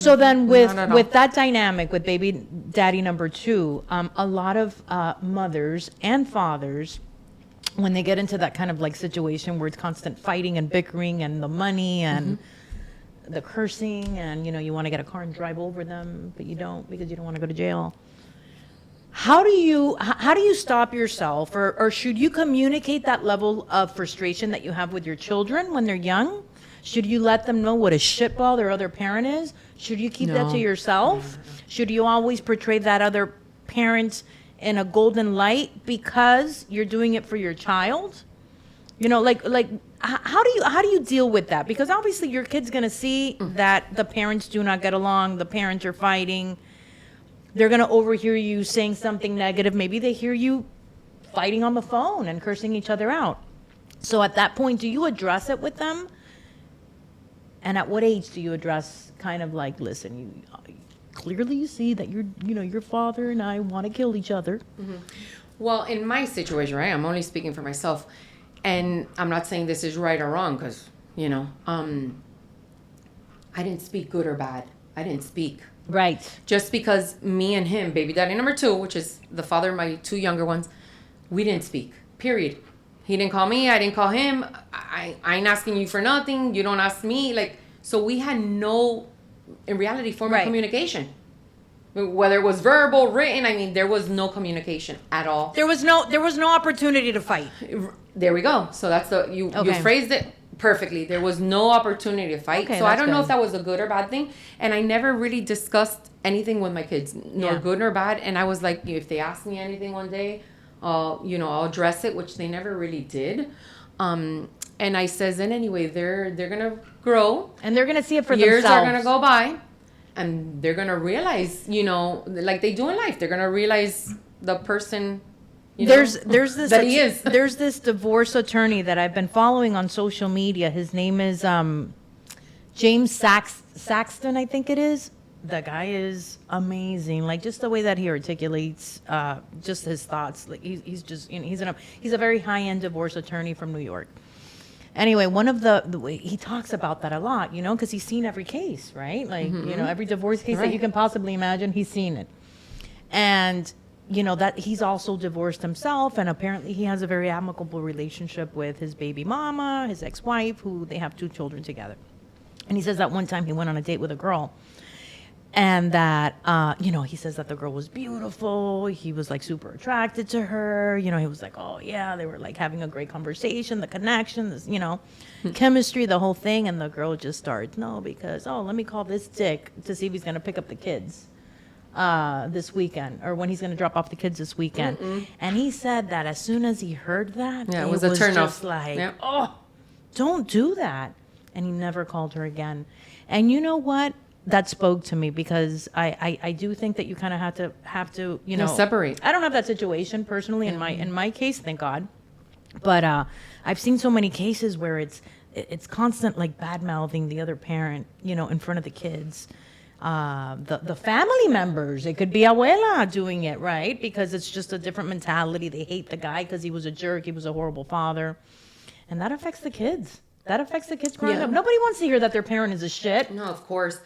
So then Not at all. with that dynamic with baby daddy number two, a lot of mothers and fathers, when they get into that kind of like situation where it's constant fighting and bickering and the money and the cursing and you want to get a car and drive over them, but you don't because you don't want to go to jail. How do you stop yourself, or should you communicate that level of frustration that you have with your children when they're young? Should you let them know what a shitball their other parent is? Should you keep that to No. yourself? Should you always portray that other parent in a golden light because you're doing it for your child? How do you deal with that? Because obviously your kid's gonna see that the parents do not get along, the parents are fighting. They're gonna overhear you saying something negative. Maybe they hear you fighting on the phone and cursing each other out. So at that point, do you address it with them? And at what age do you address kind of like, listen, clearly you see that your father and I want to kill each other. Well, in my situation, right, I'm only speaking for myself, and I'm not saying this is right or wrong because, I didn't speak good or bad. I didn't speak. Right. Just because me and him, baby daddy number two, which is the father of my two younger ones, we didn't speak, period. He didn't call me, I didn't call him. I ain't asking you for nothing. You don't ask me. So we had no, in reality, form of communication. Whether it was verbal, written, there was no communication at all. There was no opportunity to fight. There we go. So that's you phrased it perfectly. There was no opportunity to fight. Okay, so I don't know good. if that was a good or bad thing. And I never really discussed anything with my kids, nor good nor bad. And I was like, if they ask me anything one day, I'll address it, which they never really did. And I says, and anyway, they're gonna grow, and they're gonna see it for years themselves. are gonna go by, and they're gonna realize, like they do in life, they're gonna realize the person. There's this that he is. There's this divorce attorney that I've been following on social media. His name is James Saxton, I think it is. The guy is amazing. Like just the way that he articulates just his thoughts. Like he's just he's a very high-end divorce attorney from New York. Anyway, one of the way he talks about that a lot, because he's seen every case, right? Like, every divorce case that you can possibly imagine, he's seen it. And, that he's also divorced himself, and apparently he has a very amicable relationship with his baby mama, his ex-wife, who they have 2 children together. And he says that one time he went on a date with a girl. And that, he says that the girl was beautiful. He was like super attracted to her. He was like, oh yeah, they were like having a great conversation, the connection, this, chemistry, the whole thing. And the girl just starts, because let me call this dick to see if he's going to pick up the kids this weekend, or when he's going to drop off the kids this weekend. And he said that as soon as he heard that, it was a turn just off. Like, oh, don't do that. And he never called her again. And you know what? That spoke to me because I do think that you kind of have to separate. I don't have that situation personally in my case, thank God, but I've seen so many cases where it's constant like bad mouthing the other parent, in front of the kids, the family members. It could be abuela doing it, right? Because it's just a different mentality. They hate the guy because he was a jerk, he was a horrible father, and that affects the kids. That affects the kids growing up. Nobody wants to hear that their parent is a shit. No, of course.